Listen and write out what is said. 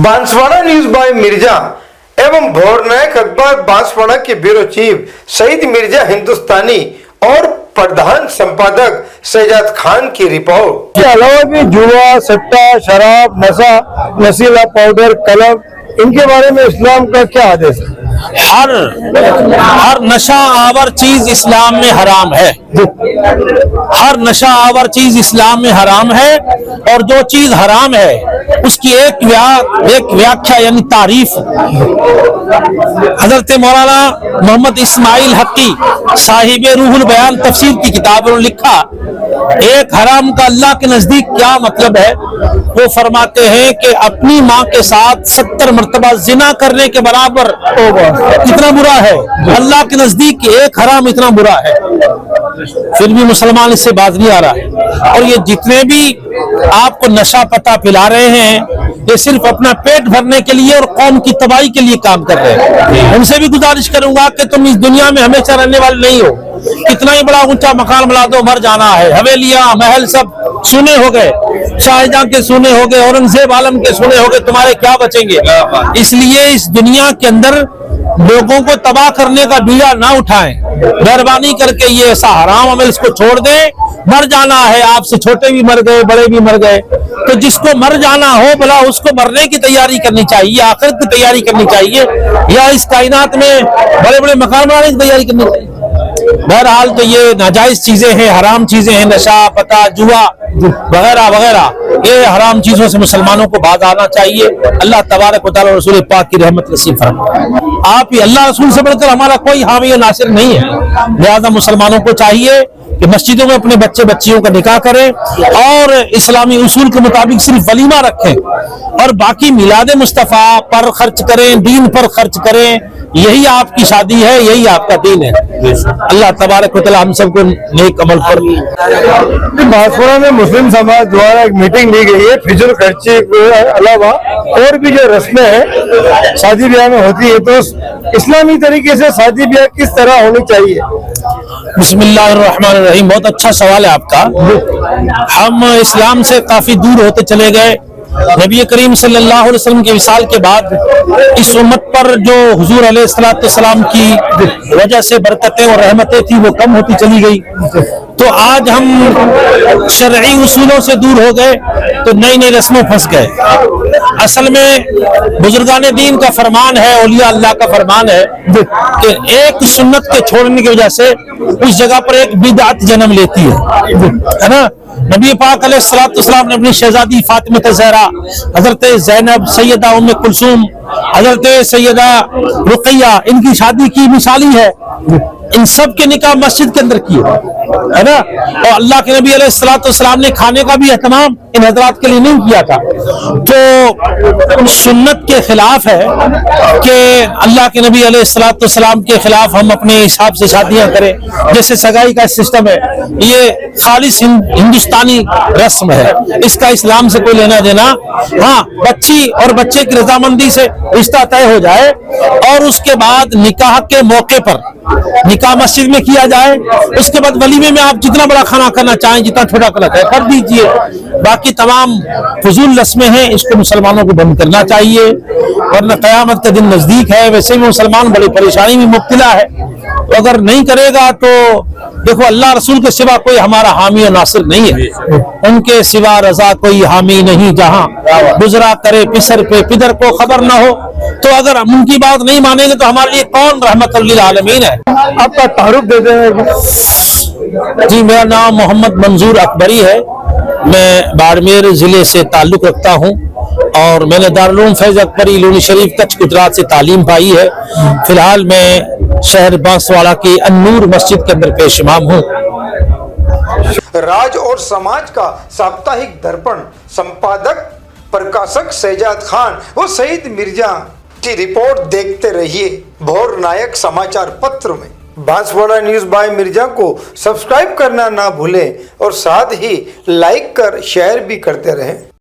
Banswara news bye Mirza एवं भोर नायक अखबार बांसवाड़ा के ब्यूरो चीफ सईद मिर्जा हिंदुस्तानी और प्रधान संपादक शहजाद खान की रिपोर्ट। के अलावा भी जुआ, सट्टा, शराब, नशा, नशीला पाउडर, कलब, इनके बारे में इस्लाम का क्या आदेश है? हर नशा आवर चीज इस्लाम में हराम है। हर नशा आवर चीज इस्लाम में हराम है और जो चीज हराम है उसकी एक व्याख्या यानी तारीफ हजरत मौलाना मोहम्मद इस्माइल हक्की साहिब रूहुल बयान तफसीर की किताब में लिखा। एक हराम का अल्लाह के नजदीक क्या मतलब है, वो फरमाते हैं कि अपनी माँ के साथ 70 मरतबा जिना करने के बराबर कितना बुरा है। अल्लाह के नजदीक एक हराम इतना बुरा है, फिर भी मुसलमान इससे बात नहीं आ रहा है। और ये जितने भी आपको नशा पता पिला रहे हैं ये सिर्फ अपना पेट भरने के लिए और कौम की तबाही के लिए काम कर रहे हैं। उनसे भी गुजारिश करूंगा कि तुम इस दुनिया में हमेशा रहने वाले नहीं हो। कितना ही बड़ा ऊंचा मकान बना दो, मर जाना है। हवेलियां महल सब सुने हो गए, शाहजहां के सुने हो गए, औरंगजेब आलम के सुने हो गए, तुम्हारे क्या बचेंगे। इसलिए इस दुनिया के अंदर लोगों को तबाह करने का बीड़ा ना उठाएं। मेहरबानी करके ये ऐसा हराम अमल इसको छोड़ दें। मर जाना है, आपसे छोटे भी मर गए, बड़े भी मर गए, तो जिसको मर जाना हो भला उसको मरने की तैयारी करनी चाहिए, आखिरत की तैयारी करनी चाहिए, या इस कायनात में बड़े बड़े मकान बनाने की तैयारी करनी चाहिए। बहरहाल तो ये नाजायज चीजें हैं, हराम चीजें हैं, नशा पता, जुआ वगैरह वगैरह, ये हराम चीजों से मुसलमानों को बाज आना चाहिए। अल्लाह तबारक व तआला और रसूल पाक की रहमत नसीब फरमाए। आप ही अल्लाह रसूल से बढ़कर हमारा कोई हामी और नासिर नहीं है। लिहाजा मुसलमानों को चाहिए कि मस्जिदों में अपने बच्चे बच्चियों का निकाह करें और इस्लामी उसूल के मुताबिक सिर्फ वलीमा रखें और बाकी मिलाद मुस्तफ़ा पर खर्च करें, दीन पर खर्च करें। यही आपकी शादी है, यही आपका दीन है। अल्लाह तबारक व तआला हम सबको नेक अमल पर। बांसवाड़ा में मुस्लिम समाज द्वारा एक मीटिंग ली गई है। फिजूल खर्ची के अलावा और भी जो रस्में हैं शादी ब्याह में होती है, तो इस्लामी तरीके से शादी ब्याह किस तरह होनी चाहिए? बिस्मिल्लाहिर्रहमानिर्रहीम। बहुत अच्छा सवाल है आपका। हम इस्लाम से काफी दूर होते चले गए। नबी करीम सल्लल्लाहु अलैहि वसल्लम के विसाल के बाद इस उम्मत पर जो हुजूर अलैहिस्सलाम की वजह से बरकतें और रहमतें थी वो कम होती चली गई। तो आज हम शरई उसूलों से दूर हो गए तो नई नई रस्मों फंस गए। असल में बुजुर्गान दीन का फरमान है, औलिया अल्लाह का फरमान है कि एक सुन्नत के छोड़ने की वजह से उस जगह पर एक बिदअत जन्म लेती है ना। नबी पाक अलैहिस्सलाम ने अपनी शहजादी फातिमा ज़हरा, हजरत ज़ैनब, सैयदा उम्मे कुलसूम, हजरत सैयदा रुक़ैया, इनकी शादी की मिसाली है। इन सब के निकाह मस्जिद के अंदर किए है ना। और अल्लाह के नबी अलैहिस्सलाम ने खाने का भी एहतमाम इन हजरात के लिए नहीं किया था। तो सुन्नत के खिलाफ है कि अल्लाह के नबी अलैहिस्सलाम के खिलाफ हम अपने हिसाब से शादियां करें। जैसे सगाई का सिस्टम है, ये खालिस हिंदुस्तानी रस्म है, इसका इस्लाम से कोई लेना देना। हाँ, बच्ची और बच्चे की रजामंदी से रिश्ता तय हो जाए और उसके बाद निकाह के मौके पर निकाह मस्जिद में किया जाए। उसके बाद वलीमे में आप जितना बड़ा खाना करना चाहें, जितना छोटा करना चाहें कर दीजिए। बाकी तमाम फजूल रस्में हैं, इसको मुसलमानों को बंद करना चाहिए, वरना क़यामत का दिन नजदीक है। वैसे भी मुसलमान बड़ी परेशानी में मुब्तला है, तो अगर नहीं करेगा तो देखो अल्लाह रसूल के सिवा कोई हमारा हामी और नासिर नहीं है। उनके सिवा रजा कोई हामी नहीं, जहां गुजरा करे पिसर पे पिदर को खबर ना हो। तो अगर हम उनकी बात नहीं मानेंगे तो हमारे लिए कौन रहमतुल लिल आलमीन है। आपका तारुफ दे दें। जी, मेरा नाम मोहम्मद मंजूर अकबरी है। मैं बाड़मेर जिले से ताल्लुक रखता हूँ और मैंने दारुल उलूम फैज अकबरी लोनी शरीफ कच्छ गुजरात से तालीम पाई है। फिलहाल मैं शहर बांसवाड़ा की अन्नूर मस्जिद के अंदर पेश इमाम हूँ। राज और समाज का साप्ताहिक दर्पण संपादक प्रकाशक शहजाद खान व सईद मिर्जा की रिपोर्ट देखते रहिए भोर नायक समाचार पत्र में। बांसवाड़ा न्यूज बाय मिर्जा को सब्सक्राइब करना ना भूलें और साथ ही लाइक कर शेयर भी करते रहें।